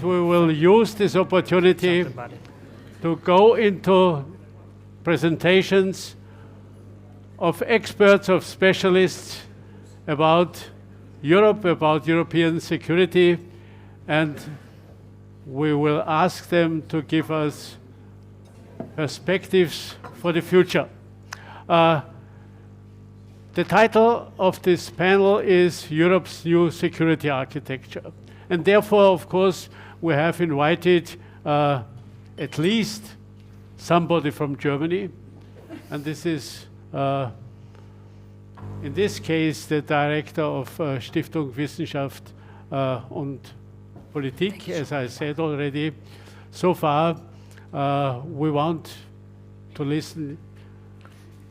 we will use this opportunity to go into presentations of experts, of specialists about Europe, about European security, and we will ask them to give us perspectives for the future. The title of this panel is Europe's New Security Architecture. And therefore, of course, we have invited at least somebody from Germany. And this is, in this case, the director of Stiftung Wissenschaft und Politik, as I said already. So far, we want to listen.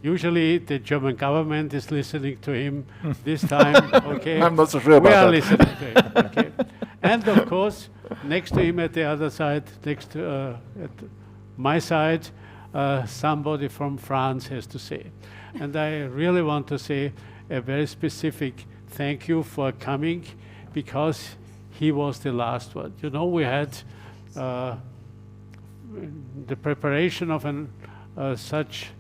Usually the German government is listening to him. This time, okay. I'm not so sure about that. We are listening to him, okay. And of course, next to him at the other side, next to at my side, somebody from France has to say. And I really want to say a very specific thank you for coming, because he was the last one. You know, we had the preparation of such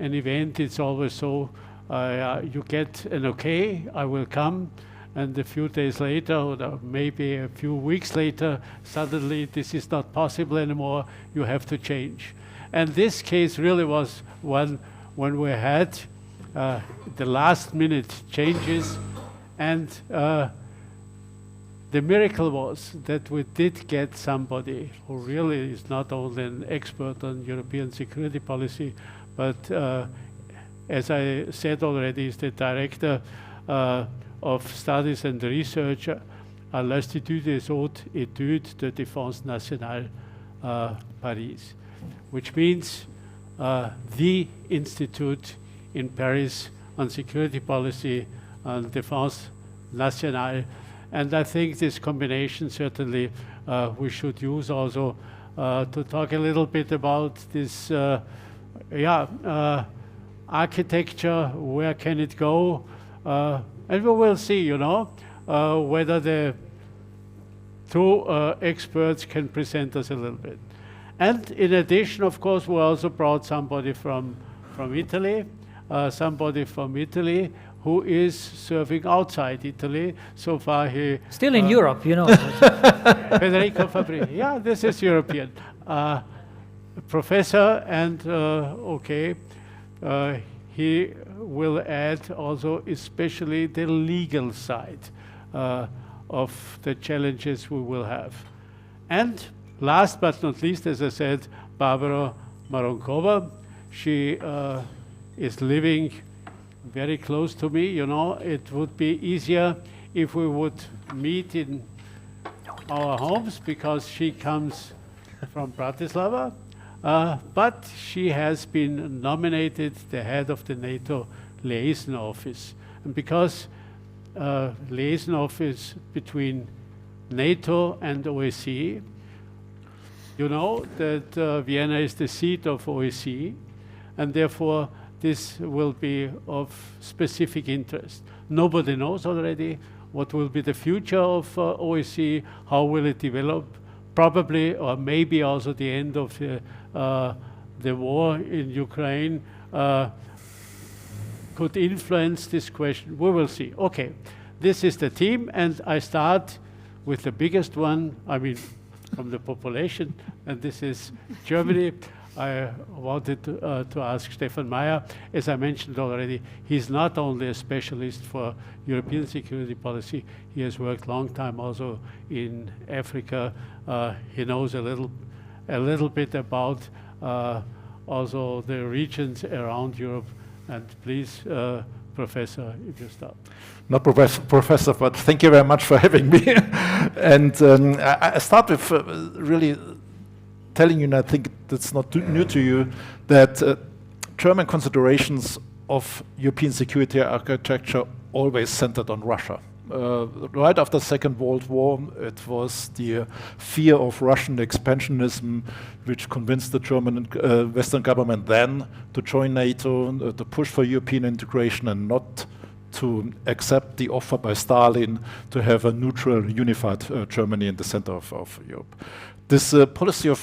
an event. It's always so, you get an okay, I will come, and a few days later, or maybe a few weeks later, suddenly this is not possible anymore, you have to change. And this case really was one when we had the last minute changes, and the miracle was that we did get somebody who really is not only an expert on European security policy, but as I said already, is the director of studies and research à l'Institut des Hautes Études de Défense Nationale, Paris, which means the institute in Paris on security policy, on Défense Nationale. And I think this combination certainly we should use also to talk a little bit about this architecture, where can it go? And we will see, you know, whether the two experts can present us a little bit. And in addition, of course, we also brought somebody from Italy, who is serving outside Italy. So far he... Still in Europe, you know. Federico Fabbrini. Yeah, this is European. Professor, and he will add also especially the legal side of the challenges we will have. And last but not least, as I said, Barbora Maronkova. She is living very close to me. You know, it would be easier if we would meet in our homes, because she comes from Bratislava. But she has been nominated the head of the NATO Liaison office. And because Liaison office between NATO and OSCE, you know that Vienna is the seat of OSCE, and therefore this will be of specific interest. Nobody knows already what will be the future of OSCE, how will it develop, probably or maybe also the end of the war in Ukraine could influence this question. We will see. Okay, this is the team, and I start with the biggest one, I mean, from the population, and this is Germany. I wanted to ask Stefan Mair. As I mentioned already, he's not only a specialist for European security policy, he has worked long time also in Africa. He knows a little bit about also the regions around Europe. And please, Professor, if you start. Not professor, but thank you very much for having me. And I start with really telling you, and I think that's not new to you, that German considerations of European security architecture always centered on Russia. Right after the Second World War, it was the fear of Russian expansionism which convinced the German Western government then to join NATO, to push for European integration and not to accept the offer by Stalin to have a neutral, unified Germany in the center of Europe. This policy of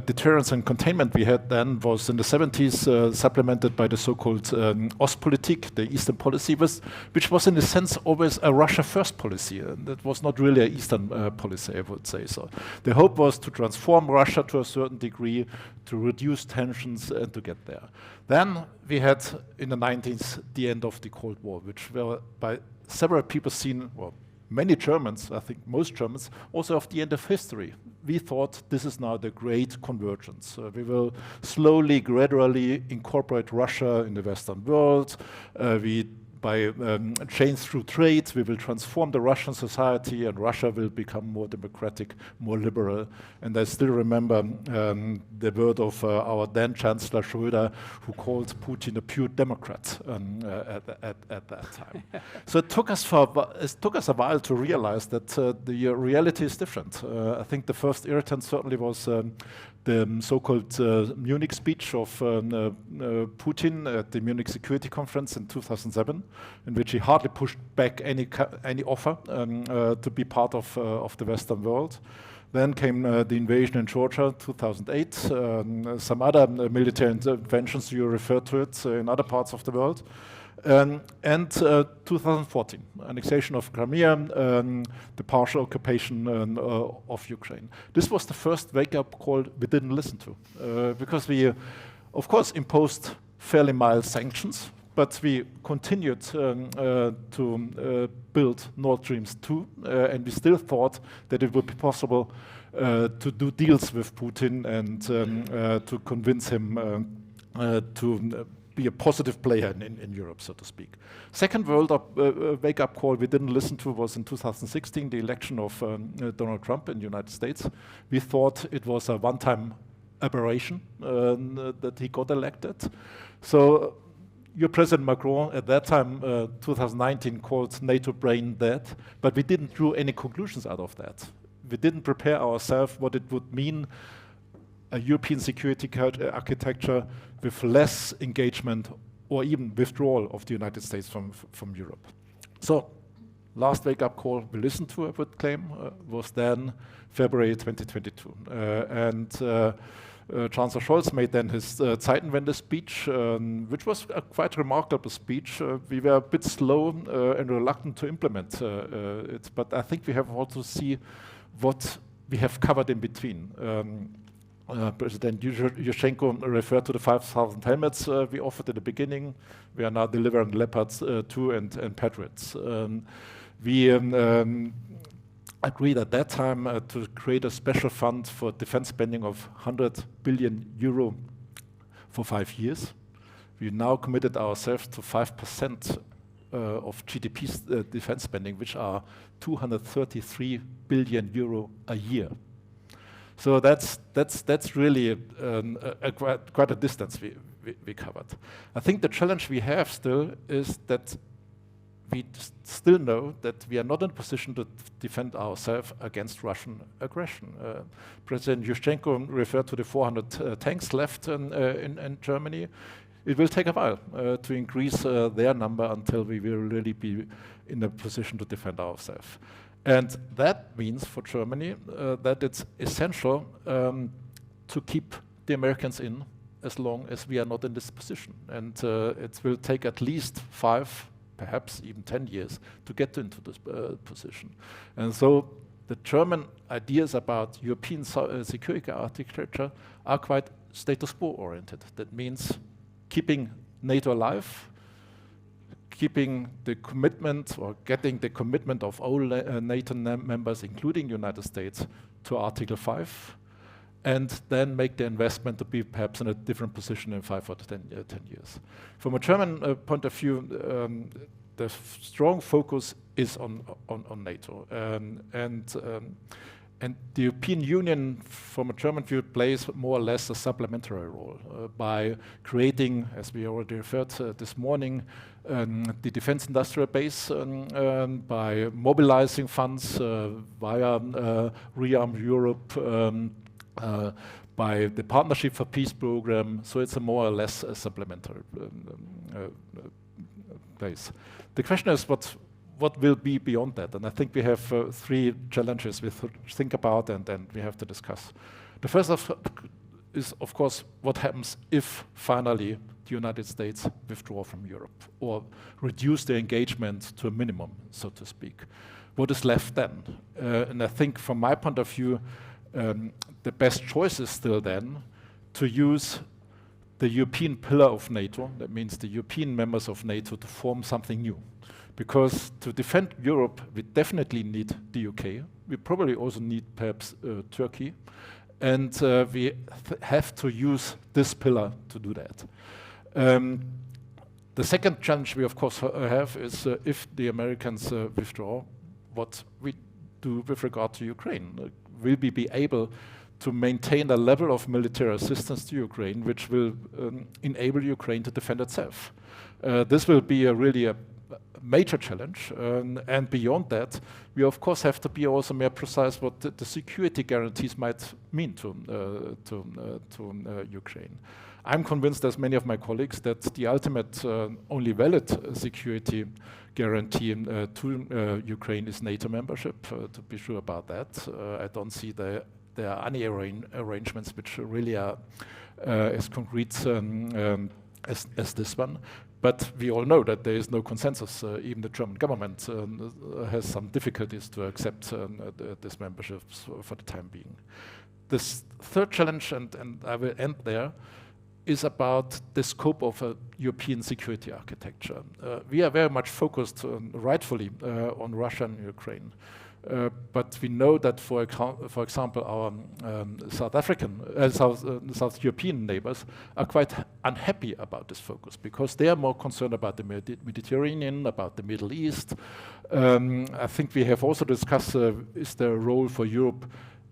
deterrence and containment we had then was in the 70s supplemented by the so-called Ostpolitik, the Eastern policy, which was in a sense always a Russia-first policy. That was not really an Eastern policy, I would say. So the hope was to transform Russia to a certain degree, to reduce tensions and to get there. Then we had in the 90s the end of the Cold War, which were by several people seen, well, many Germans, I think most Germans, also of the end of history. We thought this is now the great convergence. We will slowly, gradually incorporate Russia in the Western world. By change through trade, we will transform the Russian society, and Russia will become more democratic, more liberal. And I still remember the word of our then Chancellor Schröder, who called Putin a pure Democrat at that time. So it took us a while to realize that the reality is different. I think the first irritant certainly was the so-called Munich speech of Putin at the Munich Security Conference in 2007, in which he hardly pushed back any offer to be part of the Western world. Then came the invasion in Georgia, 2008, some other military interventions, you referred to it, in other parts of the world. And 2014, annexation of Crimea, the partial occupation of Ukraine. This was the first wake-up call we didn't listen to, because we, of course, imposed fairly mild sanctions, but we continued to build Nord Stream 2, and we still thought that it would be possible to do deals with Putin and to convince him to be a positive player in Europe, so to speak. Second wake-up call we didn't listen to was in 2016, the election of Donald Trump in the United States. We thought it was a one-time aberration that he got elected. So your President Macron at that time, 2019, called NATO brain dead, but we didn't draw any conclusions out of that. We didn't prepare ourselves what it would mean, a European security architecture with less engagement or even withdrawal of the United States from Europe. So last wake-up call we listened to, I would claim, was then February 2022. Chancellor Scholz made then his Zeitenwende speech, which was a quite remarkable speech. We were a bit slow and reluctant to implement it, but I think we have also see what we have covered in between. President Yushchenko referred to the 5,000 helmets we offered at the beginning. We are now delivering Leopards 2 and Patriots. We agreed at that time to create a special fund for defense spending of 100 billion euro for 5 years. We now committed ourselves to 5% of GDP defense spending, which are 233 billion euro a year. So that's really quite a distance we covered. I think the challenge we have still is that we still know that we are not in a position to defend ourselves against Russian aggression. President Yushchenko referred to the 400 tanks left in Germany. It will take a while to increase their number until we will really be in a position to defend ourselves. And that means for Germany that it's essential to keep the Americans in as long as we are not in this position. And it will take at least 5, perhaps even 10 years to get into this position. And so the German ideas about European security architecture are quite status quo oriented. That means keeping NATO alive, keeping the commitment or getting the commitment of all NATO members, including the United States, to Article 5, and then make the investment to be perhaps in a different position in 5 or 10 years. From a German point of view, the strong focus is on NATO. And the European Union, from a German view, plays more or less a supplementary role by creating, as we already referred to this morning, the defense industrial base, by mobilizing funds via Rearm Europe, by the Partnership for Peace program. So it's a more or less a supplementary place. The question is what will be beyond that? And I think we have 3 challenges we think about and we have to discuss. The first is, of course, what happens if finally the United States withdraw from Europe or reduce their engagement to a minimum, so to speak. What is left then? And I think from my point of view, the best choice is still then to use the European pillar of NATO, that means the European members of NATO, to form something new. Because to defend Europe, we definitely need the UK. We probably also need perhaps Turkey. And we have to use this pillar to do that. The second challenge we of course have is if the Americans withdraw, what we do with regard to Ukraine. Will we be able to maintain a level of military assistance to Ukraine which will enable Ukraine to defend itself? This will be really a major challenge, and beyond that, we of course have to be also more precise what the security guarantees might mean to Ukraine. I'm convinced, as many of my colleagues, that the ultimate only valid security guarantee to Ukraine is NATO membership, to be sure about that. I don't see there are any arrangements which really are as concrete as this one. But we all know that there is no consensus. Even the German government has some difficulties to accept this membership for the time being. This third challenge, and I will end there, is about the scope of a European security architecture. We are very much focused, rightfully, on Russia and Ukraine. But we know that, for example, our South European neighbors are quite unhappy about this focus because they are more concerned about the Mediterranean, about the Middle East. I think we have also discussed, is there a role for Europe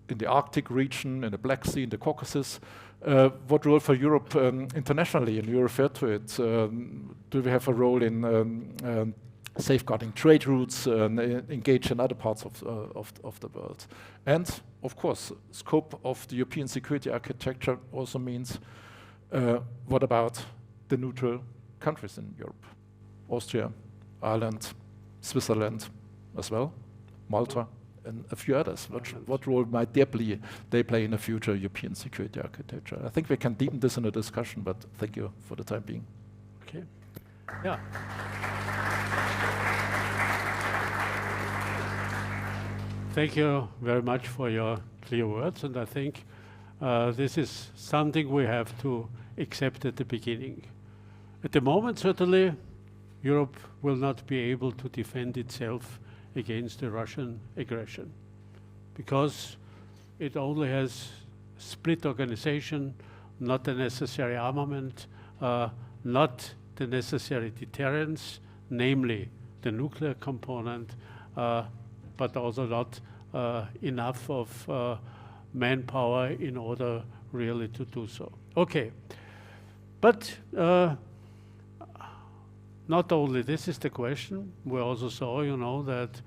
in the Arctic region, in the Black Sea, in the Caucasus? What role for Europe internationally? And you referred to it. Do we have a role in safeguarding trade routes, engage in other parts of the world? And, of course, scope of the European security architecture also means what about the neutral countries in Europe? Austria, Ireland, Switzerland as well, Malta, and a few others. What role might they play in a future European security architecture? I think we can deepen this in a discussion, but thank you for the time being. Okay. Yeah. Thank you very much for your clear words, and I think this is something we have to accept at the beginning. At the moment, certainly, Europe will not be able to defend itself against the Russian aggression because it only has split organization, not the necessary armament, not the necessary deterrence, namely the nuclear component, but also not enough of manpower in order really to do so. Okay, but not only this is the question, we also saw, you know, that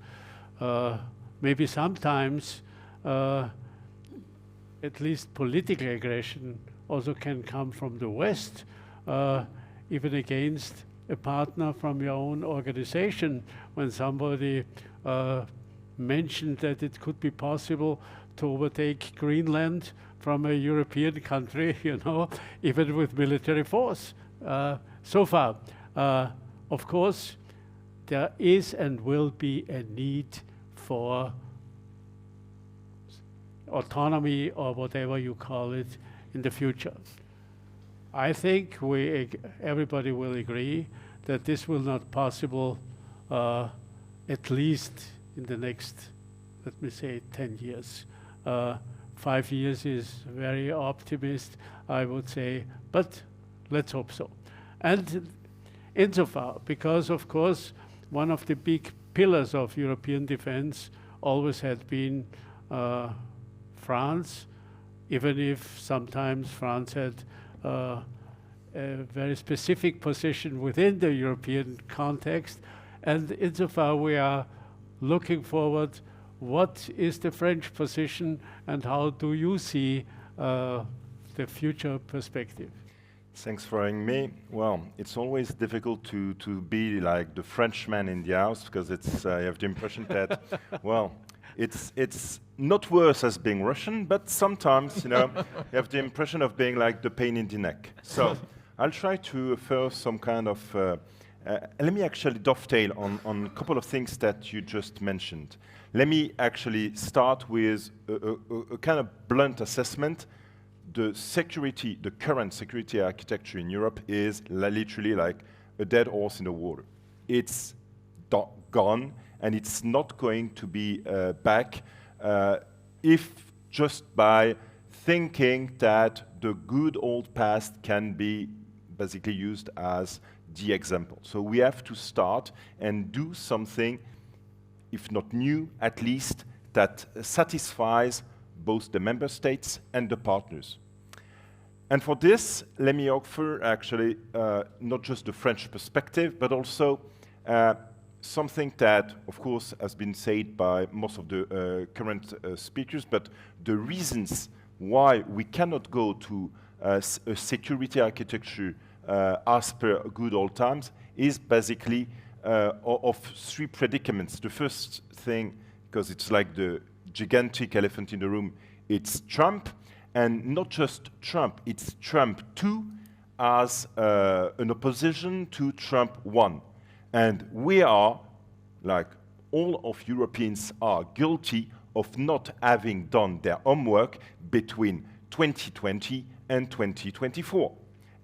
maybe sometimes at least political aggression also can come from the West, even against a partner from your own organization. When somebody mentioned that it could be possible to overtake Greenland from a European country, you know, even with military force. So far, of course, there is and will be a need for autonomy or whatever you call it in the future. I think everybody will agree that this will not possible at least in the next, let me say, 10 years. 5 years is very optimist, I would say, but let's hope so. And insofar, because of course, one of the big pillars of European defense always had been France, even if sometimes France had a very specific position within the European context. And insofar we are looking forward, what is the French position and how do you see the future perspective? Thanks for having me. Well, it's always difficult to be like the Frenchman in the house, because it's I have the impression that, well, it's not worse as being Russian, but sometimes, you know, you have the impression of being like the pain in the neck. So I'll try to first some kind of, let me actually dovetail on a couple of things that you just mentioned. Let me actually start with a kind of blunt assessment. The security, the current security architecture in Europe is literally like a dead horse in the water. It's gone, and it's not going to be back if just by thinking that the good old past can be basically used as the example. So we have to start and do something, if not new, at least that satisfies both the member states and the partners. And for this, let me offer actually not just the French perspective, but also something that, of course, has been said by most of the current speakers, but the reasons why we cannot go to a security architecture as per good old times is basically of three predicaments. The first thing, because it's like the gigantic elephant in the room, it's Trump, and not just Trump, it's Trump 2 as an opposition to Trump 1. And we are, like all of Europeans are guilty of not having done their homework between 2020 and 2024.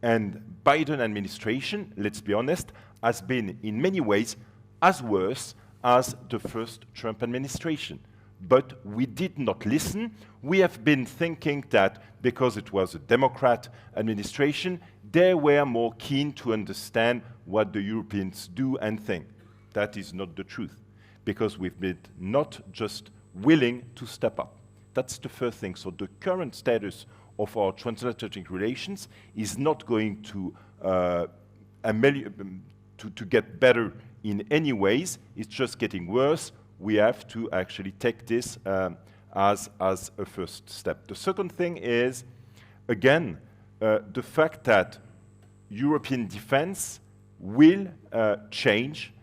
And Biden administration, let's be honest, has been in many ways as worse as the first Trump administration. But we did not listen. We have been thinking that because it was a Democrat administration, they were more keen to understand what the Europeans do and think. That is not the truth, because we've been not just willing to step up. That's the first thing. So the current status of our transatlantic relations is not going to get better in any ways. It's just getting worse. We have to actually take this as a first step. The second thing is, again, the fact that European defense will change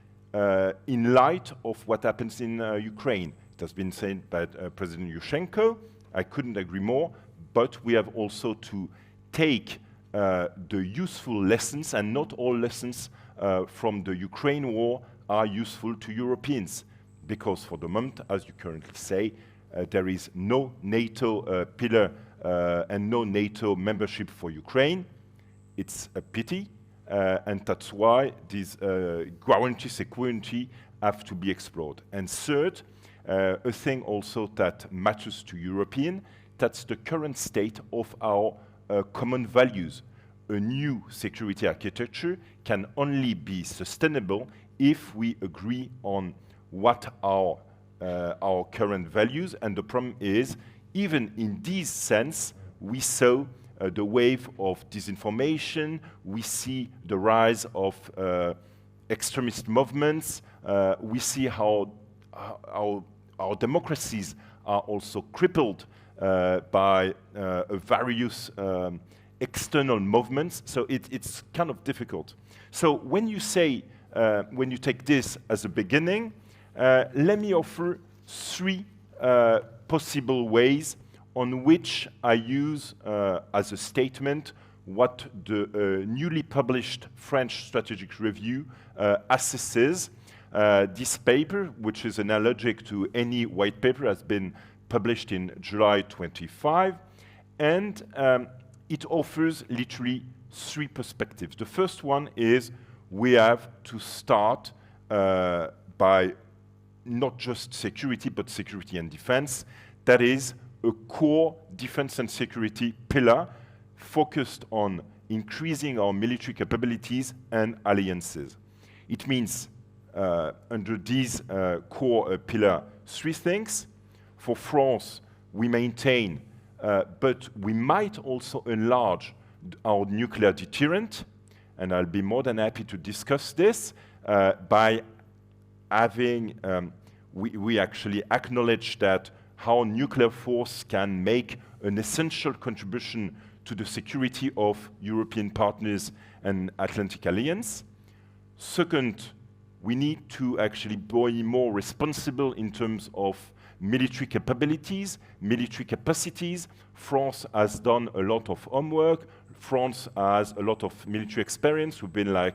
in light of what happens in Ukraine. It has been said by President Yushchenko. I couldn't agree more, but we have also to take the useful lessons, and not all lessons from the Ukraine war are useful to Europeans. Because for the moment, as you currently say, there is no NATO pillar and no NATO membership for Ukraine. It's a pity, and that's why these guarantee security have to be explored. And third, a thing also that matters to European, that's the current state of our common values. A new security architecture can only be sustainable if we agree on what are our current values. And the problem is, even in this sense, we saw the wave of disinformation, we see the rise of extremist movements, we see how our democracies are also crippled by various external movements, so it's kind of difficult. So when you say, when you take this as a beginning, let me offer three possible ways on which I use as a statement what the newly published French Strategic Review assesses. This paper, which is analogic to any white paper, has been published in July 25, and it offers literally three perspectives. The first one is we have to start by not just security, but security and defense. That is a core defense and security pillar focused on increasing our military capabilities and alliances. It means under these core pillar, three things. For France, we maintain, but we might also enlarge our nuclear deterrent, and I'll be more than happy to discuss this by having, we actually acknowledge that how nuclear force can make an essential contribution to the security of European partners and Atlantic Alliance. Second, we need to actually be more responsible in terms of military capabilities, military capacities. France has done a lot of homework. France has a lot of military experience. We've been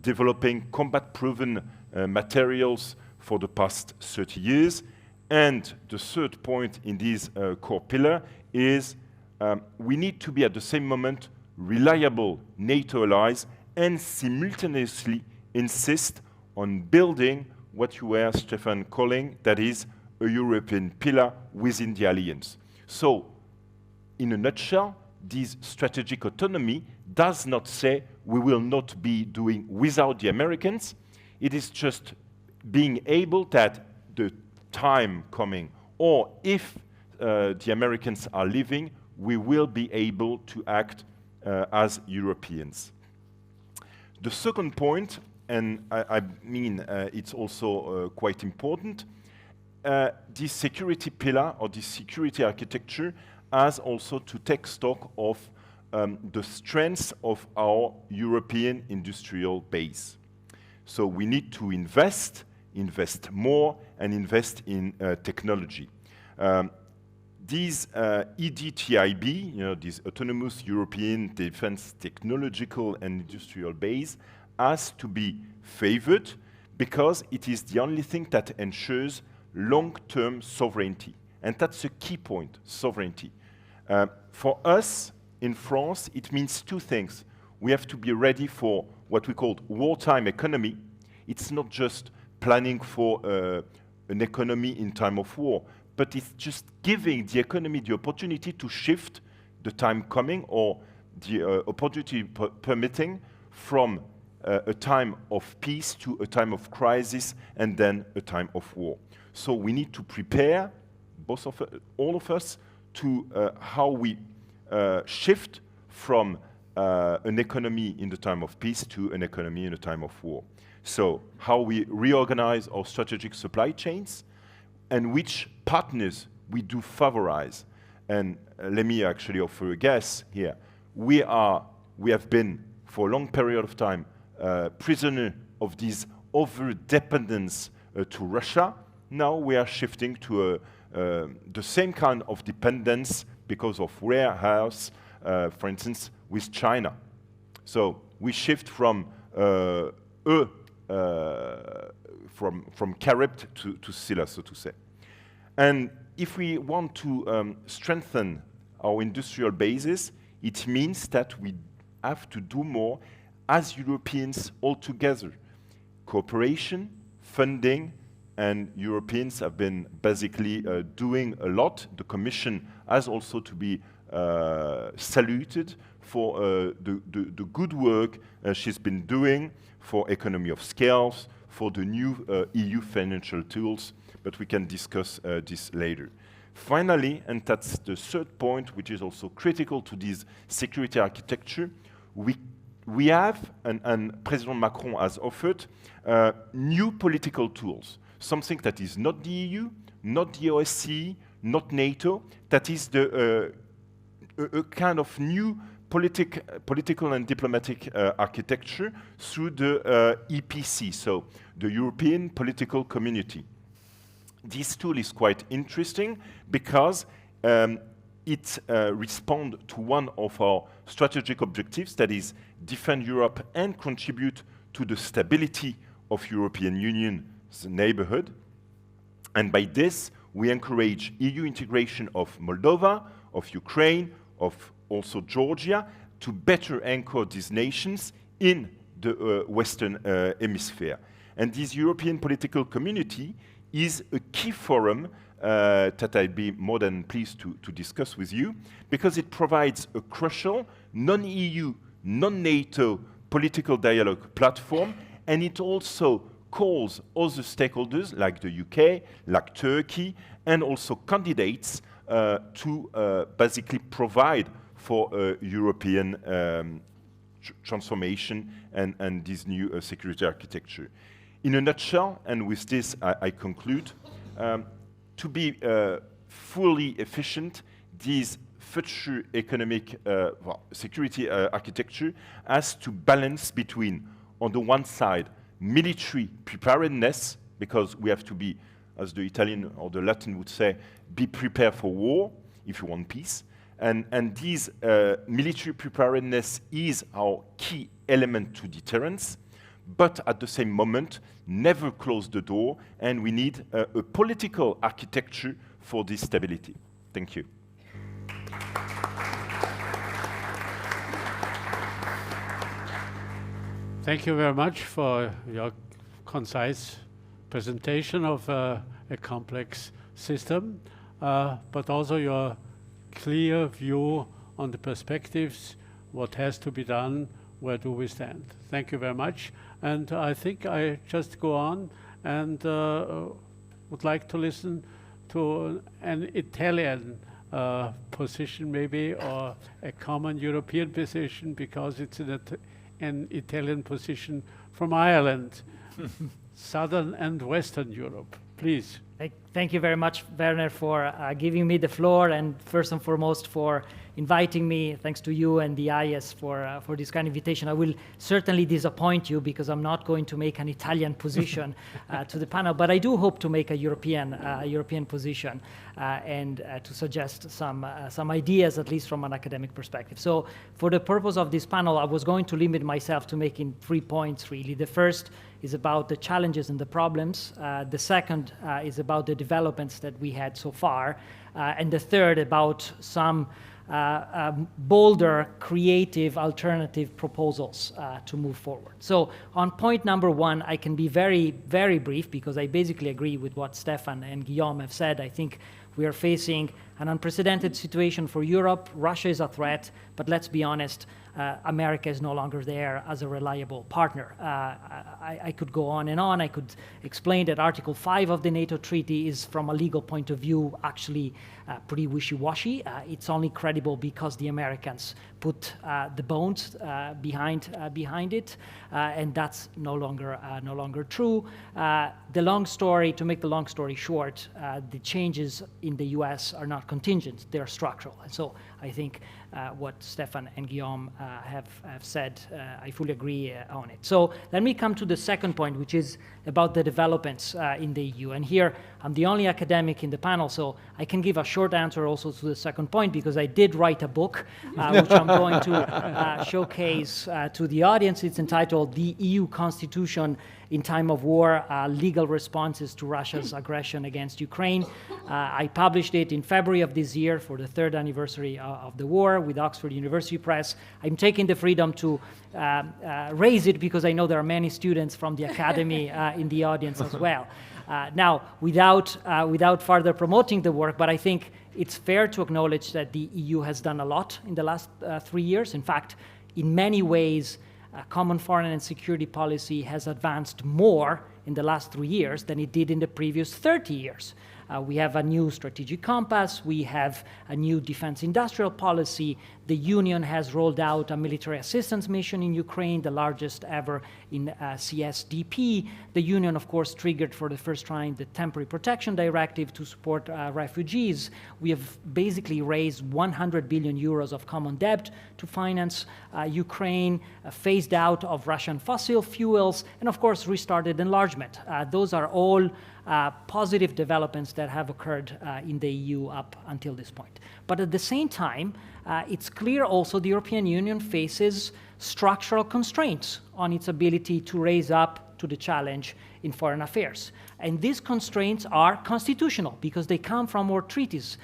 developing combat-proven materials for the past 30 years. And the third point in this core pillar is we need to be at the same moment reliable NATO allies and simultaneously insist on building what you were, Stefan, calling, that is, a European pillar within the alliance. So, in a nutshell, this strategic autonomy does not say we will not be doing without the Americans. It is just being able that the time coming, or if the Americans are leaving, we will be able to act as Europeans. The second point, and I mean it's also quite important, this security pillar or this security architecture has also to take stock of the strengths of our European industrial base. So we need to invest more, and invest in technology. These EDTIB, this Autonomous European Defense Technological and Industrial Base, has to be favored because it is the only thing that ensures long-term sovereignty. And that's a key point, sovereignty. For us, in France, it means two things. We have to be ready for what we call wartime economy. It's not just planning for an economy in time of war, but it's just giving the economy the opportunity to shift the time coming, or the opportunity permitting, from a time of peace to a time of crisis and then a time of war. So we need to prepare, all of us, to how we shift from an economy in the time of peace to an economy in a time of war. So how we reorganize our strategic supply chains and which partners we do favorize. And let me actually offer a guess here. We have been, for a long period of time, prisoner of this over-dependence to Russia. Now we are shifting to the same kind of dependence because of warehouse, for instance, with China. So we shift from carrot to scylla, so to say. And if we want to strengthen our industrial bases, it means that we have to do more as Europeans all together. Cooperation, funding, and Europeans have been basically doing a lot. The Commission has also to be saluted for the good work she's been doing for economy of scales, for the new EU financial tools, but we can discuss this later. Finally, and that's the third point, which is also critical to this security architecture, we have, and President Macron has offered, new political tools, something that is not the EU, not the OSCE, not NATO, that is a kind of new political and diplomatic architecture through the EPC, so the European Political Community. This tool is quite interesting because it responds to one of our strategic objectives, that is defend Europe and contribute to the stability of European Union's neighborhood. And by this, we encourage EU integration of Moldova, of Ukraine, of also Georgia, to better anchor these nations in the Western Hemisphere. And this European political community is a key forum that I'd be more than pleased to discuss with you, because it provides a crucial non-EU, non-NATO political dialogue platform, and it also calls other stakeholders like the UK, like Turkey, and also candidates to basically provide for European transformation and this new security architecture. In a nutshell, and with this I conclude, to be fully efficient, these future economic security architecture has to balance between, on the one side, military preparedness, because we have to be, as the Italian or the Latin would say, be prepared for war if you want peace. And this military preparedness is our key element to deterrence, but at the same moment, never close the door, and we need a political architecture for this stability. Thank you. Thank you very much for your concise presentation of a complex system, but also your clear view on the perspectives, what has to be done, where do we stand. Thank you very much. And I think I just go on and would like to listen to an Italian position maybe, or a common European position, because it's an Italian position from Ireland, Southern and Western Europe. Please. Thank you very much, Werner, for giving me the floor, and first and foremost for inviting me. Thanks to you and the IS for this kind of invitation. I will certainly disappoint you because I'm not going to make an Italian position to the panel, but I do hope to make a European position and to suggest some ideas, at least from an academic perspective. So for the purpose of this panel, I was going to limit myself to making 3 points, really. The first is about the challenges and the problems. The second is about the developments that we had so far. And the third about some bolder, creative, alternative proposals to move forward. So on point number 1, I can be very, very brief because I basically agree with what Stefan and Guillaume have said. I think we are facing an unprecedented situation for Europe. Russia is a threat, but let's be honest, America is no longer there as a reliable partner. I could go on and on. I could explain that Article 5 of the NATO treaty is, from a legal point of view, actually pretty wishy-washy. It's only credible because the Americans put the bones behind it, and that's no longer true. To make the long story short, the changes in the U.S. are not contingent; they are structural. And so I think what Stefan and Guillaume have said, I fully agree on it. So let me come to the second point, which is about the developments in the EU. And here, I'm the only academic in the panel, so I can give a short answer also to the second point, because I did write a book, which I'm going to showcase to the audience. It's entitled The EU Constitution in Time of War, Legal Responses to Russia's Aggression Against Ukraine. I published it in February of this year for the 3rd anniversary of the war with Oxford University Press. I'm taking the freedom to raise it because I know there are many students from the Academy in the audience as well. Now, without further promoting the work, but I think it's fair to acknowledge that the EU has done a lot in the last 3 years. In fact, in many ways, common foreign and security policy has advanced more in the last 3 years than it did in the previous 30 years. We have a new strategic compass, we have a new defense industrial policy, the Union has rolled out a military assistance mission in Ukraine, the largest ever in CSDP. The Union, of course, triggered for the first time the Temporary Protection Directive to support refugees. We have basically raised 100 billion euros of common debt to finance Ukraine, phased out of Russian fossil fuels, and of course restarted enlargement. Those are all positive developments that have occurred in the EU up until this point. But at the same time, it's clear also the European Union faces structural constraints on its ability to raise up to the challenge in foreign affairs. And these constraints are constitutional because they come from our treaties.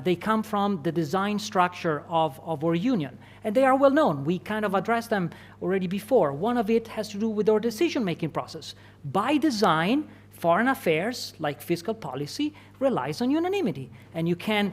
They come from the design structure of our union. And they are well known. We kind of addressed them already before. One of it has to do with our decision-making process. By design, foreign affairs, like fiscal policy, relies on unanimity. And you can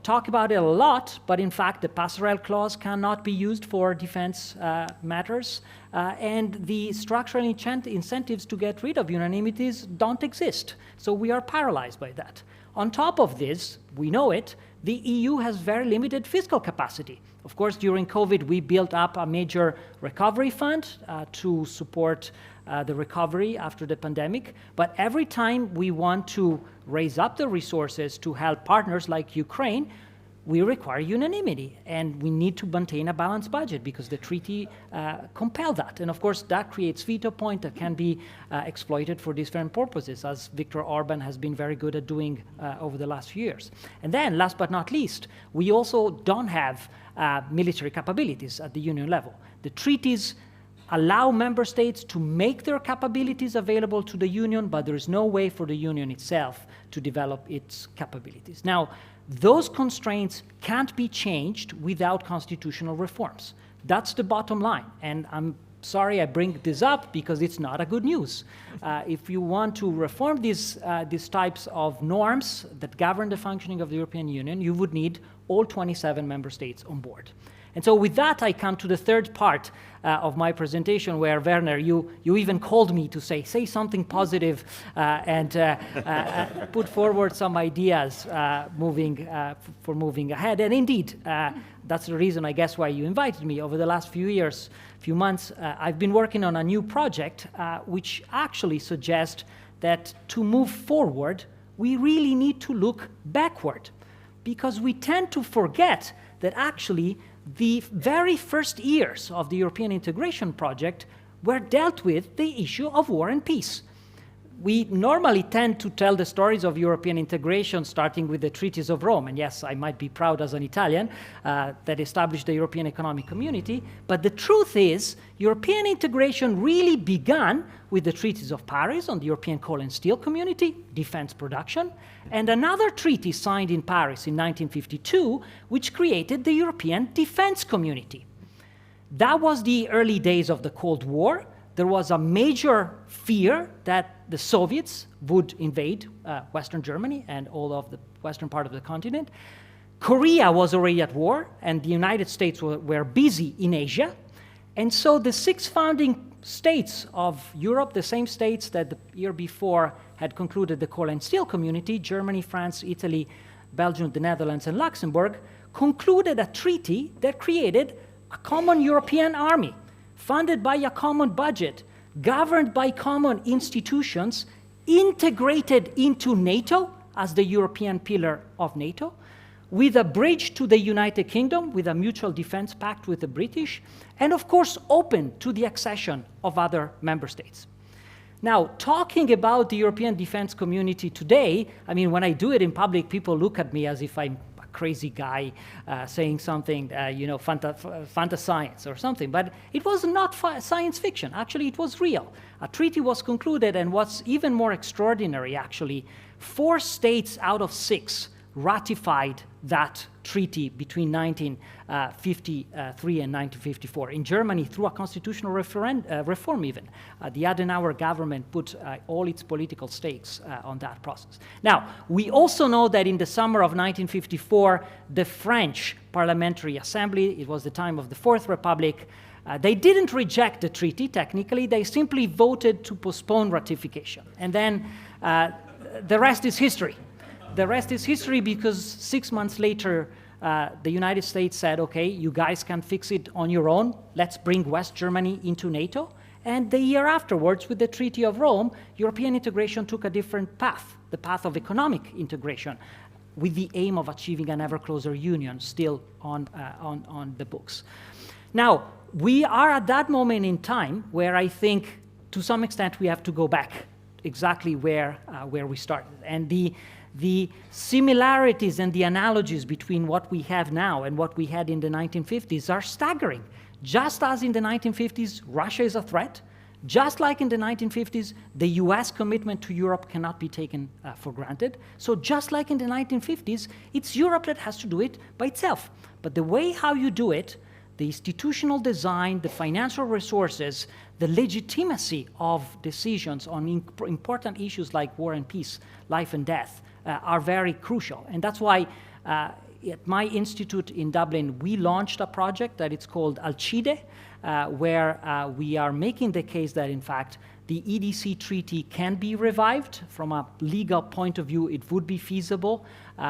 talk about it a lot, but in fact, the passerelle clause cannot be used for defense matters, and the structural incentives to get rid of unanimities don't exist. So we are paralyzed by that. On top of this, we know it, the EU has very limited fiscal capacity. Of course, during COVID, we built up a major recovery fund to support the recovery after the pandemic. But every time we want to raise up the resources to help partners like Ukraine, we require unanimity, and we need to maintain a balanced budget because the treaty compels that. And of course, that creates veto point that can be exploited for different purposes, as Viktor Orban has been very good at doing over the last few years. And then, last but not least, we also don't have military capabilities at the union level. The treaties allow member states to make their capabilities available to the union, but there is no way for the union itself to develop its capabilities. Now, those constraints can't be changed without constitutional reforms. That's the bottom line. And I'm sorry I bring this up because it's not a good news. If you want to reform these types of norms that govern the functioning of the European Union, you would need all 27 member states on board. And so with that, I come to the third part of my presentation, where, Werner, you even called me to say something positive and put forward some ideas for moving ahead. And indeed, that's the reason, I guess, why you invited me. Over the last few months, I've been working on a new project which actually suggests that to move forward, we really need to look backward, because we tend to forget that actually the very first years of the European integration project were dealt with the issue of war and peace. We normally tend to tell the stories of European integration starting with the treaties of Rome. And yes, I might be proud as an Italian that established the European Economic Community. But the truth is, European integration really began with the treaties of Paris on the European Coal and Steel Community, defense production, and another treaty signed in Paris in 1952, which created the European Defense Community. That was the early days of the Cold War. There was a major fear that the Soviets would invade Western Germany and all of the western part of the continent. Korea was already at war, and the United States were busy in Asia. And so the 6 founding states of Europe, the same states that the year before had concluded the Coal and Steel Community, Germany, France, Italy, Belgium, the Netherlands, and Luxembourg, concluded a treaty that created a common European army, funded by a common budget, governed by common institutions, integrated into NATO as the European pillar of NATO, with a bridge to the United Kingdom, with a mutual defense pact with the British, and of course open to the accession of other member states. Now, talking about the European defense community today, I mean, when I do it in public, people look at me as if I'm a crazy guy saying something, fantascience or something. But it was not science fiction. Actually, it was real. A treaty was concluded, and what's even more extraordinary, actually, 4 states out of 6 ratified that treaty between 1953 and 1954. In Germany, through a constitutional reform even. The Adenauer government put all its political stakes on that process. Now, we also know that in the summer of 1954, the French Parliamentary Assembly, it was the time of the Fourth Republic, they didn't reject the treaty, technically. They simply voted to postpone ratification. And then the rest is history. The rest is history, because 6 months later, the United States said, okay, you guys can fix it on your own. Let's bring West Germany into NATO. And the year afterwards, with the Treaty of Rome, European integration took a different path, the path of economic integration, with the aim of achieving an ever closer union still on the books. Now, we are at that moment in time where I think, to some extent, we have to go back exactly where we started. And the similarities and the analogies between what we have now and what we had in the 1950s are staggering. Just as in the 1950s, Russia is a threat, just like in the 1950s, the US commitment to Europe cannot be taken for granted. So just like in the 1950s, it's Europe that has to do it by itself. But the way how you do it, the institutional design, the financial resources, the legitimacy of decisions on important issues like war and peace, life and death, are very crucial. And that's why at my institute in Dublin, we launched a project that it's called IHEDN, where we are making the case that, in fact, the EDC treaty can be revived. From a legal point of view, it would be feasible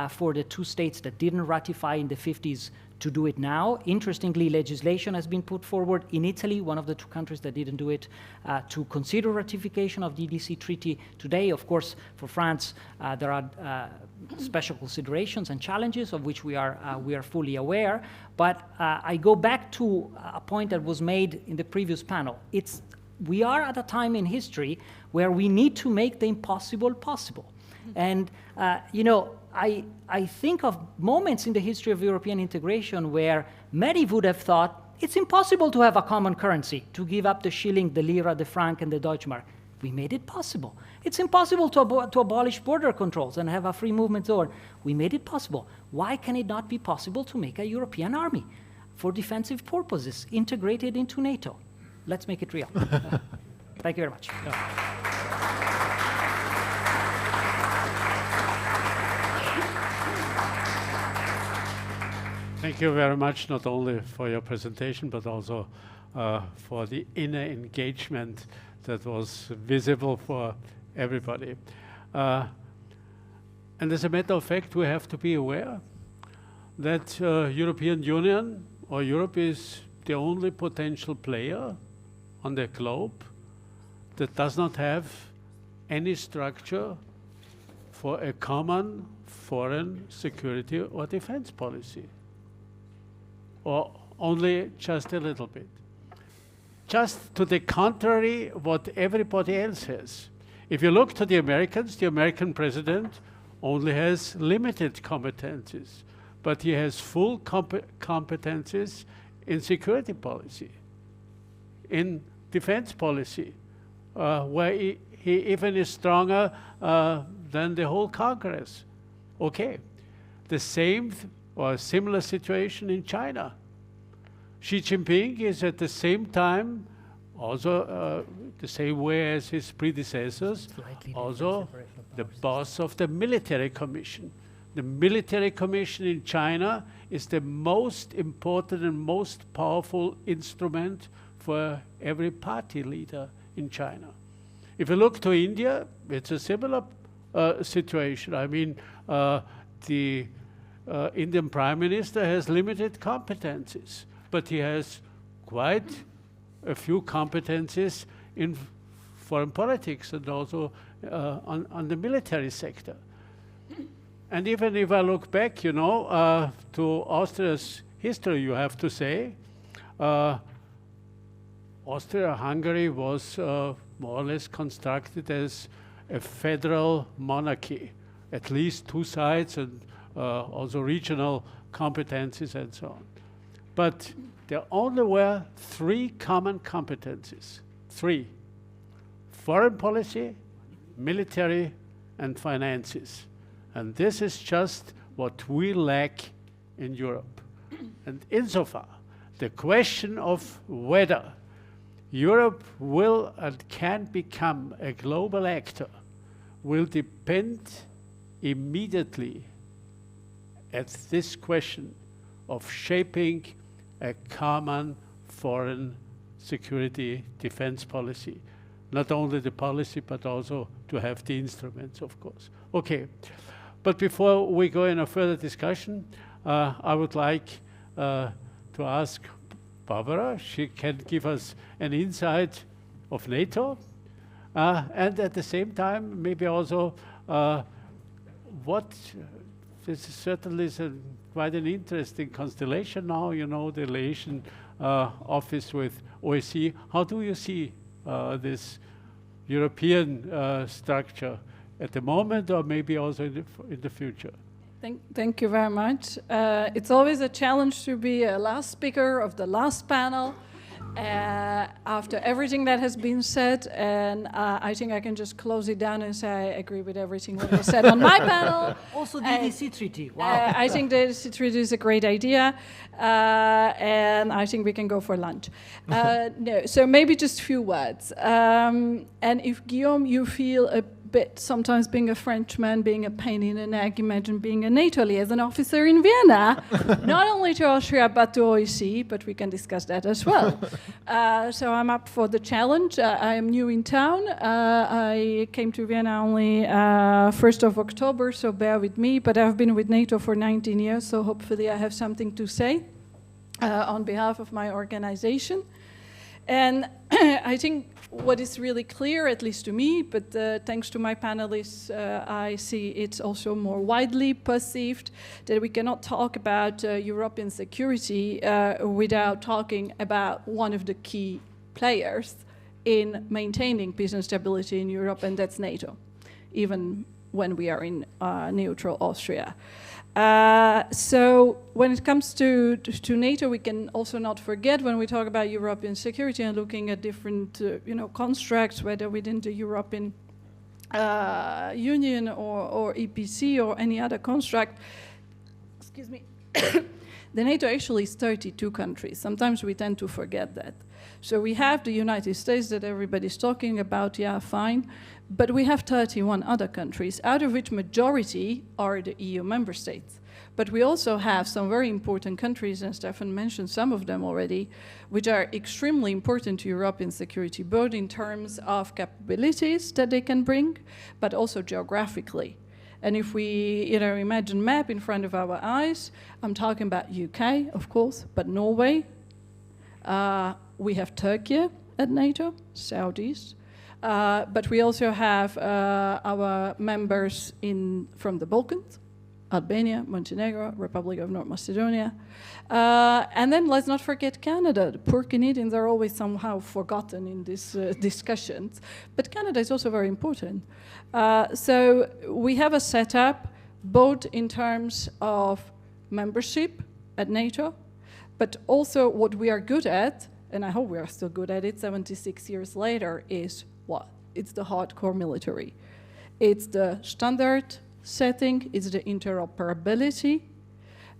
for the 2 states that didn't ratify in the 50s to do it now. Interestingly, legislation has been put forward in Italy, one of the 2 countries that didn't do it, to consider ratification of the EDC treaty today. Of course, for France, there are special considerations and challenges of which we are fully aware. But I go back to a point that was made in the previous panel. We are at a time in history where we need to make the impossible possible. And, you know, I think of moments in the history of European integration where many would have thought it's impossible to have a common currency, to give up the shilling, the lira, the franc, and the Deutschmark. We made it possible. It's impossible to abolish border controls and have a free movement zone. We made it possible. Why can it not be possible to make a European army for defensive purposes integrated into NATO? Let's make it real. Thank you very much. Thank you very much, not only for your presentation, but also for the inner engagement that was visible for everybody. And as a matter of fact, we have to be aware that European Union or Europe is the only potential player on the globe that does not have any structure for a common foreign security or defense policy, or only just a little bit. Just to the contrary, what everybody else has. If you look to the Americans, the American president only has limited competencies, but he has full competencies in security policy, in defense policy, where he even is stronger than the whole Congress. Okay, the same or similar situation in China. Xi Jinping is at the same time also the same way as his predecessors, also the boss of the military commission. The military commission in China is the most important and most powerful instrument for every party leader in China. If you look to India, it's a similar situation. I mean, the Indian Prime Minister has limited competencies, but he has quite a few competencies in foreign politics and also on the military sector. And even if I look back, you know, to Austria's history, you have to say, Austria-Hungary was more or less constructed as a federal monarchy, at least 2 sides and also regional competencies and so on. But there only were 3 common competencies, 3: foreign policy, military, and finances. And this is just what we lack in Europe. And insofar, the question of whether Europe will and can become a global actor will depend immediately at this question of shaping a common foreign security defense policy. Not only the policy, but also to have the instruments, of course. Okay, but before we go in a further discussion, I would like to ask Barbora. She can give us an insight of NATO, and at the same time, maybe also this is certainly quite an interesting constellation now, you know, the liaison office with OSCE. How do you see this European structure at the moment, or maybe also in the future? Thank you very much. It's always a challenge to be a last speaker of the last panel after everything that has been said, and I think I can just close it down and say I agree with everything that was said on my panel. Also the EDC treaty, wow. I think the EDC treaty is a great idea, and I think we can go for lunch. No, so maybe just a few words. And if Guillaume, you feel a bit, sometimes being a Frenchman, being a pain in the neck. Imagine being a NATO liaison officer in Vienna, not only to Austria, but to OSCE, but we can discuss that as well. So I'm up for the challenge. I am new in town. I came to Vienna only 1st of October, so bear with me, but I've been with NATO for 19 years, so hopefully I have something to say on behalf of my organization. And I think what is really clear, at least to me, but thanks to my panelists, I see it's also more widely perceived that we cannot talk about European security without talking about one of the key players in maintaining peace and stability in Europe, and that's NATO, even when we are in neutral Austria. So when it comes to NATO, we can also not forget when we talk about European security and looking at different constructs, whether within the European Union or EPC or any other construct, excuse me, the NATO actually is 32 countries. Sometimes we tend to forget that. So we have the United States that everybody's talking about, yeah, fine, but we have 31 other countries, out of which majority are the EU member states. But we also have some very important countries, and Stefan mentioned some of them already, which are extremely important to European security, both in terms of capabilities that they can bring, but also geographically. And if we imagine a map in front of our eyes, I'm talking about UK, of course, but Norway. We have Turkey at NATO, Southeast. But we also have our members from the Balkans, Albania, Montenegro, Republic of North Macedonia. And then let's not forget Canada. The poor Canadians are always somehow forgotten in these discussions. But Canada is also very important. So we have a setup both in terms of membership at NATO, but also what we are good at, and I hope we are still good at it 76 years later, is what? It's the hardcore military. It's the standard setting, it's the interoperability.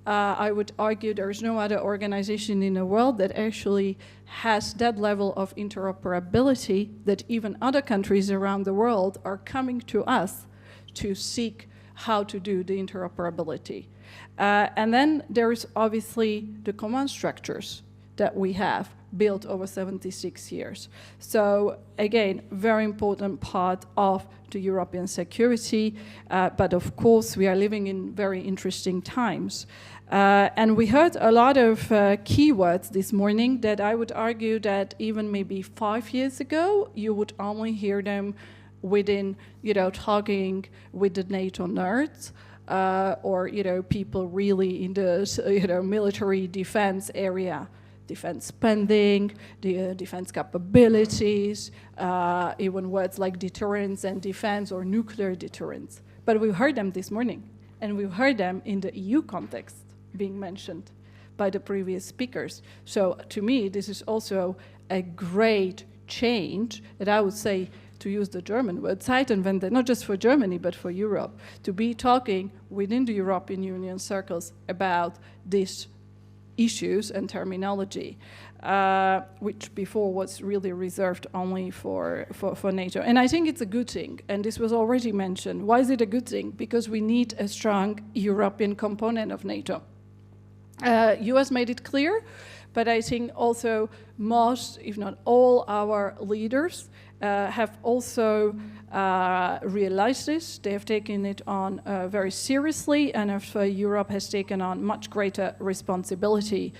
I would argue there is no other organization in the world that actually has that level of interoperability that even other countries around the world are coming to us to seek how to do the interoperability. And then there is obviously the command structures that we have built over 76 years. So again, very important part of the European security, but of course we are living in very interesting times. And we heard a lot of keywords this morning that I would argue that even maybe 5 years ago, you would only hear them within, talking with the NATO nerds, or, people really in the, military defense area. Defense spending, the defense capabilities, even words like deterrence and defense or nuclear deterrence. But we heard them this morning, and we heard them in the EU context being mentioned by the previous speakers. So to me, this is also a great change that I would say, to use the German word, Zeitenwende, not just for Germany, but for Europe, to be talking within the European Union circles about this issues and terminology, which before was really reserved only for NATO. And I think it's a good thing, and this was already mentioned. Why is it a good thing? Because we need a strong European component of NATO. US made it clear, but I think also most, if not all, our leaders have also realized this. They have taken it on very seriously, and if Europe has taken on much greater responsibility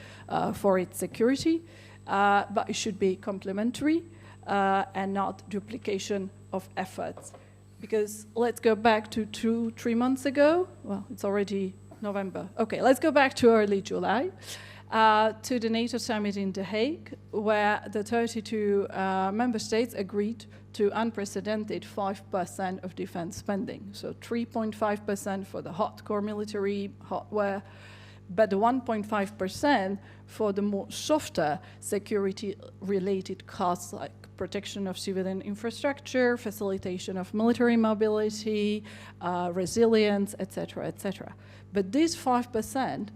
for its security, but it should be complementary and not duplication of efforts. Because let's go back to 2-3 months ago. Well, it's already November. Okay, let's go back to early July. To the NATO summit in The Hague, where the 32 member states agreed to unprecedented 5% of defense spending. So 3.5% for the hardcore military hardware, but the 1.5% for the more softer security-related costs like protection of civilian infrastructure, facilitation of military mobility, resilience, etc., etc. But this 5%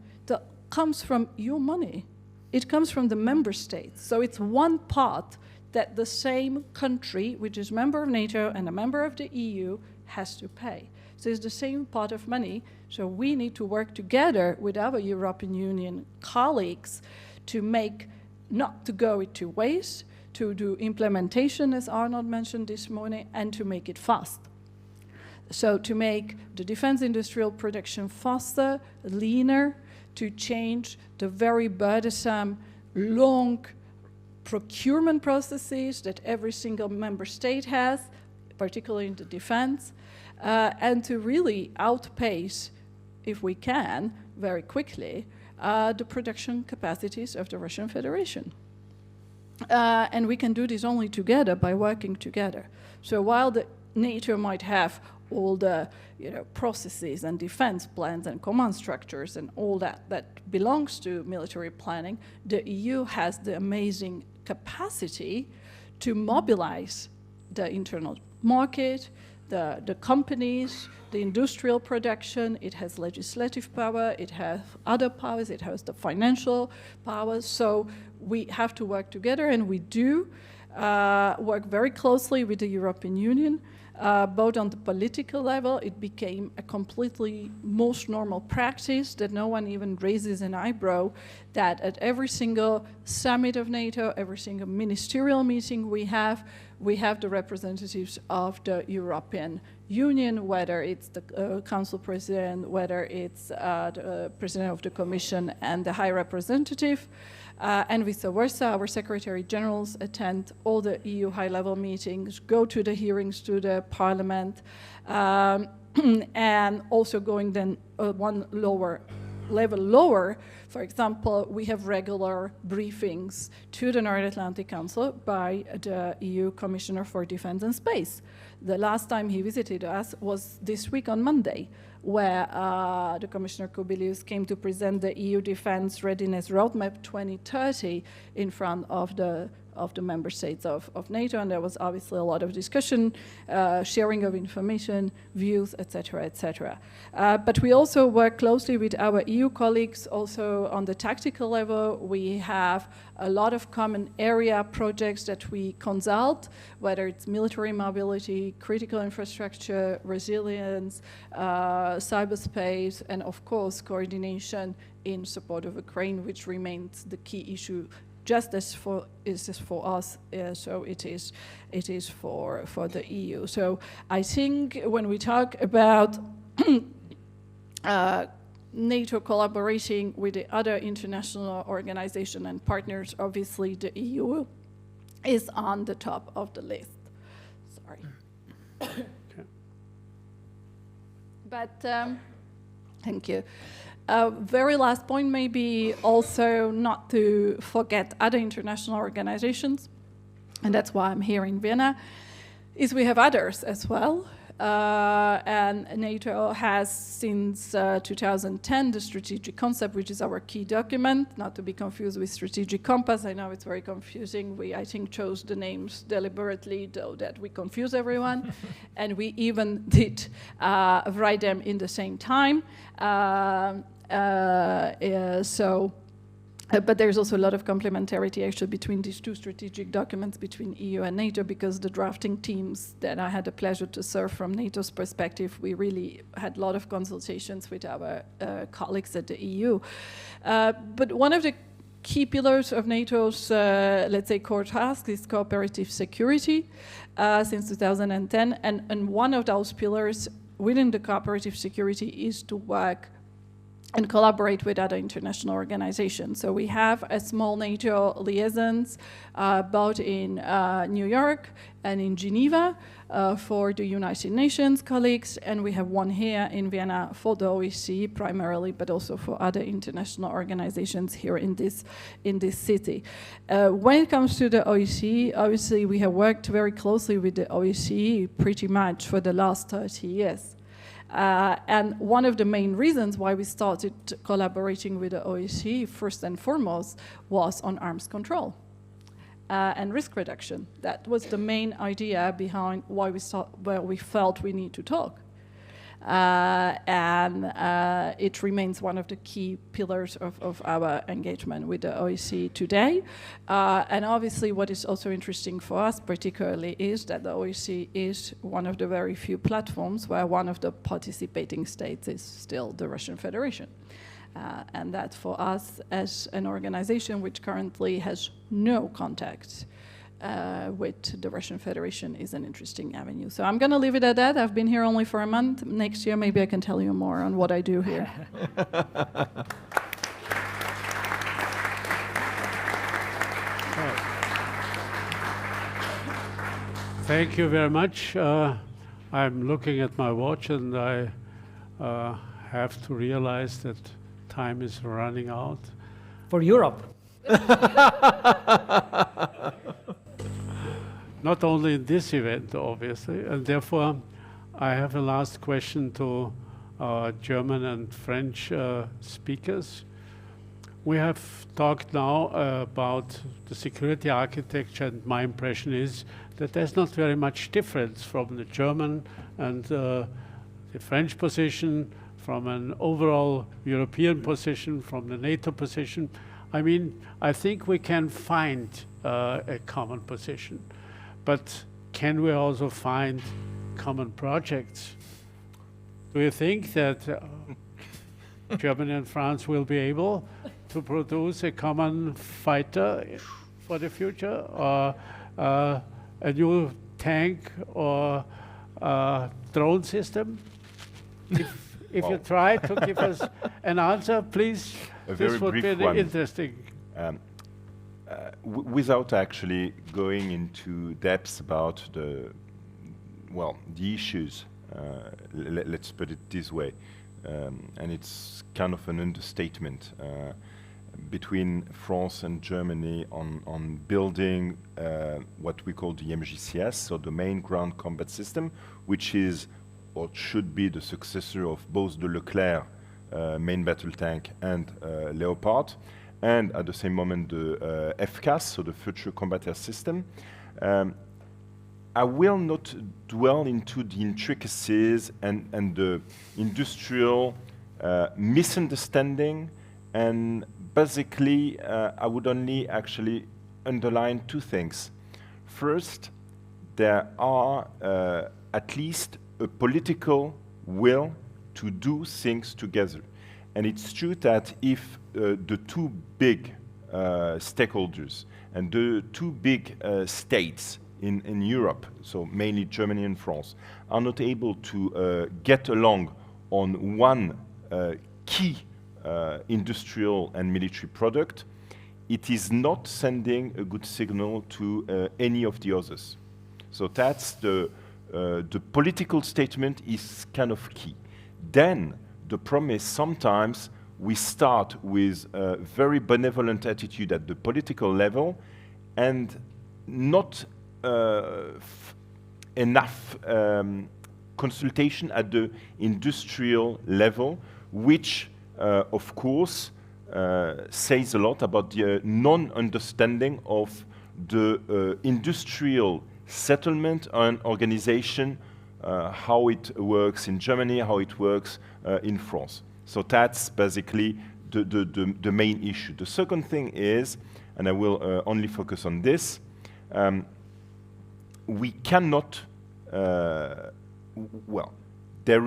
comes from your money. It comes from the member states. So it's one part that the same country, which is member of NATO and a member of the EU, has to pay. So it's the same pot of money. So we need to work together with our European Union colleagues to make, not to go it to waste, to do implementation, as Arnold mentioned this morning, and to make it fast. So to make the defense industrial production faster, leaner, to change the very burdensome, long procurement processes that every single member state has, particularly in the defense, and to really outpace, if we can, very quickly, the production capacities of the Russian Federation. And we can do this only together by working together. So while the NATO might have all the processes and defense plans and command structures and all that belongs to military planning, the EU has the amazing capacity to mobilize the internal market, the companies, the industrial production. It has legislative power, it has other powers, it has the financial powers. So we have to work together, and we do work very closely with the European Union. Both on the political level, it became a completely most normal practice that no one even raises an eyebrow, that at every single summit of NATO, every single ministerial meeting we have the representatives of the European Union, whether it's the Council President, whether it's the President of the Commission and the High Representative. And vice versa, our Secretary Generals attend all the EU high-level meetings, go to the hearings to the Parliament, and also going then one level lower. For example, we have regular briefings to the North Atlantic Council by the EU Commissioner for Defense and Space. The last time he visited us was this week on Monday, where the Commissioner Kubilius came to present the EU Defense Readiness Roadmap 2030 in front of the member states of NATO, and there was obviously a lot of discussion, sharing of information, views, etc., etc. But we also work closely with our EU colleagues also on the tactical level. We have a lot of common area projects that we consult, whether it's military mobility, critical infrastructure, resilience, cyberspace, and of course coordination in support of Ukraine, which remains the key issue just as for us, so it is for the EU. So I think when we talk about NATO collaborating with the other international organizations and partners, obviously the EU is on the top of the list. Sorry. Okay. But thank you. Very last point, maybe also not to forget other international organizations, and that's why I'm here in Vienna, is we have others as well. And NATO has since 2010 the strategic concept, which is our key document, not to be confused with strategic compass. I know it's very confusing. We, I think, chose the names deliberately, though, that we confuse everyone. And we even did write them in the same time. But there's also a lot of complementarity actually between these two strategic documents between EU and NATO, because the drafting teams that I had the pleasure to serve from NATO's perspective, we really had a lot of consultations with our colleagues at the EU. But one of the key pillars of NATO's, let's say, core task is cooperative security since 2010. And one of those pillars within the cooperative security is to work and collaborate with other international organizations. So we have a small NATO liaisons both in New York and in Geneva for the United Nations colleagues, and we have one here in Vienna for the OSCE primarily, but also for other international organizations here in this city. When it comes to the OSCE, obviously we have worked very closely with the OSCE pretty much for the last 30 years. And one of the main reasons why we started collaborating with the OSCE, first and foremost, was on arms control and risk reduction. That was the main idea behind why we felt we need to talk. and it remains one of the key pillars of our engagement with the OSCE today. And obviously what is also interesting for us particularly is that the OSCE is one of the very few platforms where one of the participating states is still the Russian Federation. And that for us as an organization which currently has no contact with the Russian Federation is an interesting avenue. So I'm going to leave it at that. I've been here only for a month. Next year maybe I can tell you more on what I do here. Thank you very much. I'm looking at my watch and I have to realize that time is running out. For Europe. Not only in this event, obviously, and therefore I have a last question to our German and French speakers. We have talked now about the security architecture, and my impression is that there's not very much difference from the German and the French position, from an overall European position, from the NATO position. I mean, I think we can find a common position. But can we also find common projects? Do you think that Germany and France will be able to produce a common fighter for the future, or a new tank or drone system? If you try to give us an answer, please, this would be interesting. Without actually going into depths about the issues, let's put it this way, and it's kind of an understatement between France and Germany on building what we call the MGCS, so the main ground combat system, which is or should be the successor of both the Leclerc main battle tank and Leopard, and at the same moment the FCAS, so the Future Combat Air System. I will not dwell into the intricacies and the industrial misunderstanding, and basically I would only actually underline two things. First, there are at least a political will to do things together. And it's true that if the two big stakeholders and the two big states in Europe, so mainly Germany and France, are not able to get along on one key industrial and military product, it is not sending a good signal to any of the others. So that's the political statement is kind of key. Then the problem is sometimes we start with a very benevolent attitude at the political level and not enough consultation at the industrial level, which of course says a lot about the non-understanding of the industrial settlement and organization, how it works in Germany, how it works in France. So that's basically the main issue. The second thing is, and I will only focus on this, we cannot, there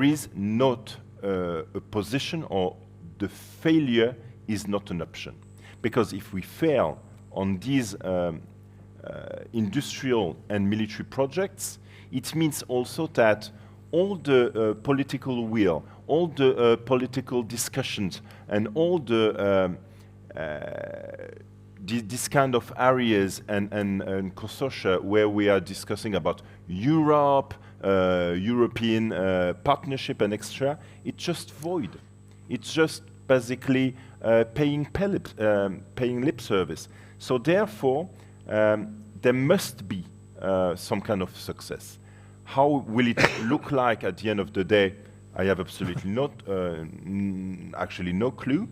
is not a position, or the failure is not an option. Because if we fail on these industrial and military projects, it means also that all the political will, all the political discussions, and all the this kind of areas and consortia where we are discussing about Europe, European partnership and extra, it's just void. It's just basically paying lip service. So therefore, there must be some kind of success. How will it look like at the end of the day? I have absolutely not, actually no clue.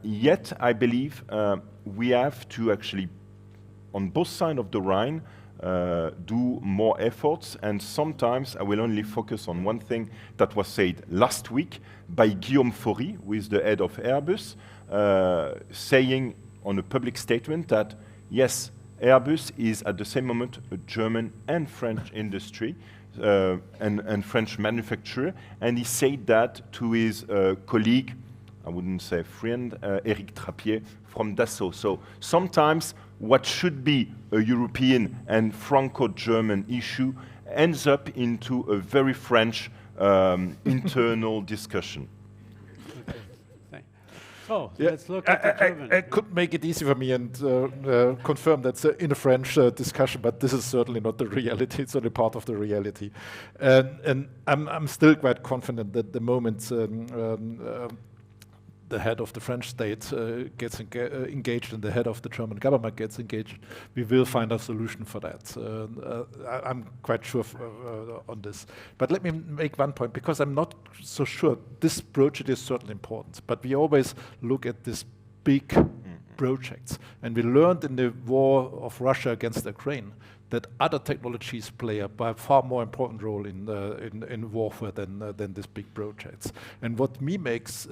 Yet I believe we have to actually, on both sides of the Rhine, do more efforts, and sometimes I will only focus on one thing that was said last week by Guillaume, who is the head of Airbus, saying on a public statement that yes, Airbus is at the same moment a German and French industry and French manufacturer, and he said that to his colleague, I wouldn't say friend, Eric Trappier from Dassault. So sometimes what should be a European and Franco-German issue ends up into a very French internal discussion. So let's look at the German. I could make it easy for me and confirm that's in a French discussion, but this is certainly not the reality. It's only part of the reality. And I'm still quite confident that the moment the head of the French state gets engaged and the head of the German government gets engaged, we will find a solution for that. I'm quite sure on this. But let me make one point, because I'm not so sure. This project is certainly important, but we always look at these big projects. And we learned in the war of Russia against Ukraine that other technologies play a by far more important role in warfare than these big projects. And what makes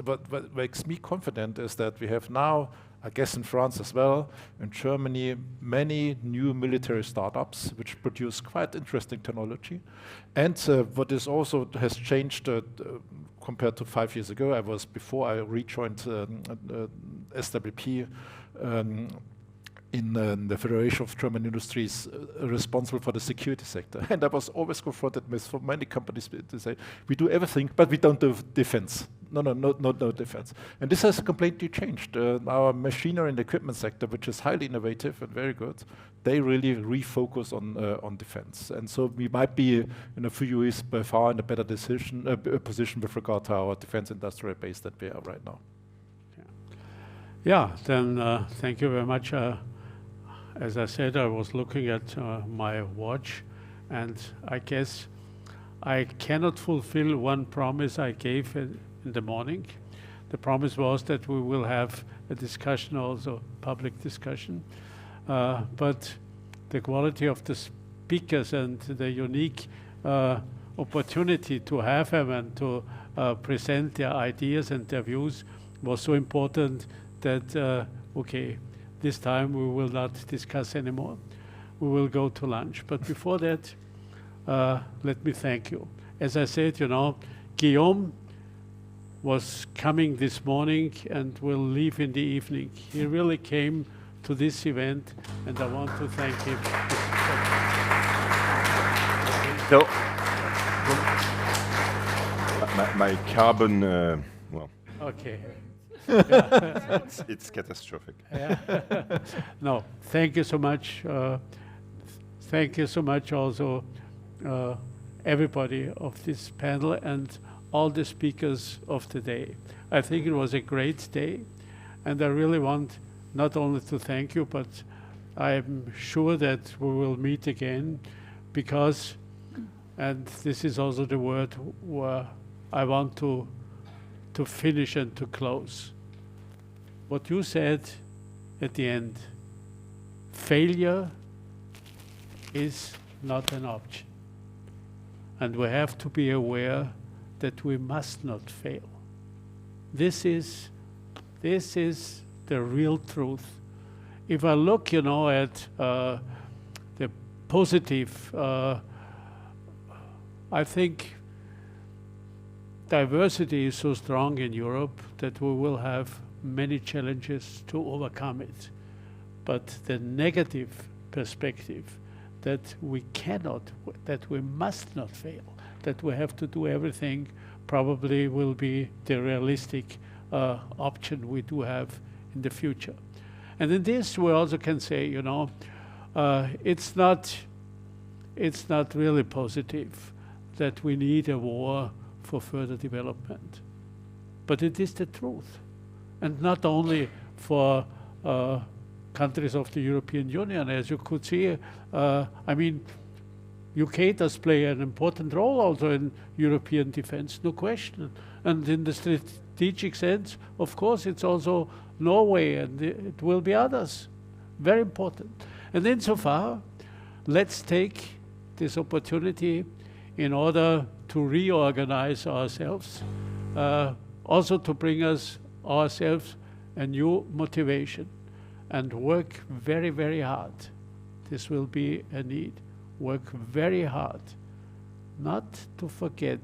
me confident is that we have now, I guess in France as well, in Germany, many new military startups which produce quite interesting technology. And what is also has changed compared to 5 years ago, before I rejoined SWP, in the Federation of German Industries responsible for the security sector. And I was always confronted with so many companies to say, we do everything, but we don't do defense. No defense. And this has completely changed. Our machinery and equipment sector, which is highly innovative and very good, they really refocus on defense. And so we might be in a few years by far in a better position with regard to our defense industrial base that we are right now. Yeah, then thank you very much. As I said, I was looking at my watch, and I guess I cannot fulfill one promise I gave in the morning. The promise was that we will have a discussion, also public discussion, but the quality of the speakers and the unique opportunity to have them and to present their ideas and their views was so important that, okay, this time we will not discuss anymore. We will go to lunch. But before that, let me thank you. As I said, you know, Guillaume was coming this morning and will leave in the evening. He really came to this event, and I want to thank him. So, my carbon, well. Okay. It's catastrophic. Yeah. No, thank you so much. Thank you so much also everybody of this panel and all the speakers of the day. I think it was a great day, and I really want not only to thank you, but I'm sure that we will meet again, because, and this is also the word where I want to finish and to close. What you said at the end, failure is not an option. And we have to be aware that we must not fail. This is the real truth. If I look, you know, at the positive, I think diversity is so strong in Europe that we will have many challenges to overcome it. But the negative perspective that we cannot, that we must not fail, that we have to do everything, probably will be the realistic option we do have in the future. And in this we also can say, you know, it's not really positive that we need a war for further development. But it is the truth. And not only for countries of the European Union, as you could see. I mean, UK does play an important role also in European defense, no question. And in the strategic sense, of course, it's also Norway, and it will be others. Very important. And insofar, let's take this opportunity in order to reorganize ourselves, also to bring ourselves a new motivation and work very, very hard. This will be a need. Work very hard, not to forget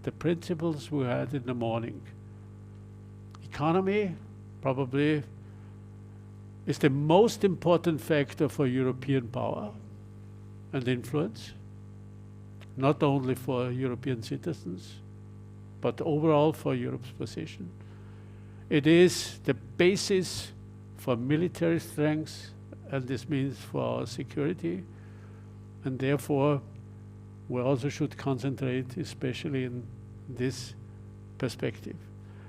the principles we had in the morning. Economy probably is the most important factor for European power and influence, not only for European citizens, but overall for Europe's position. It is the basis for military strength, and this means for our security, and therefore we also should concentrate especially in this perspective.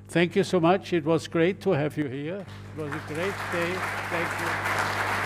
Thank you so much. It was great to have you here. It was a great day. Thank you.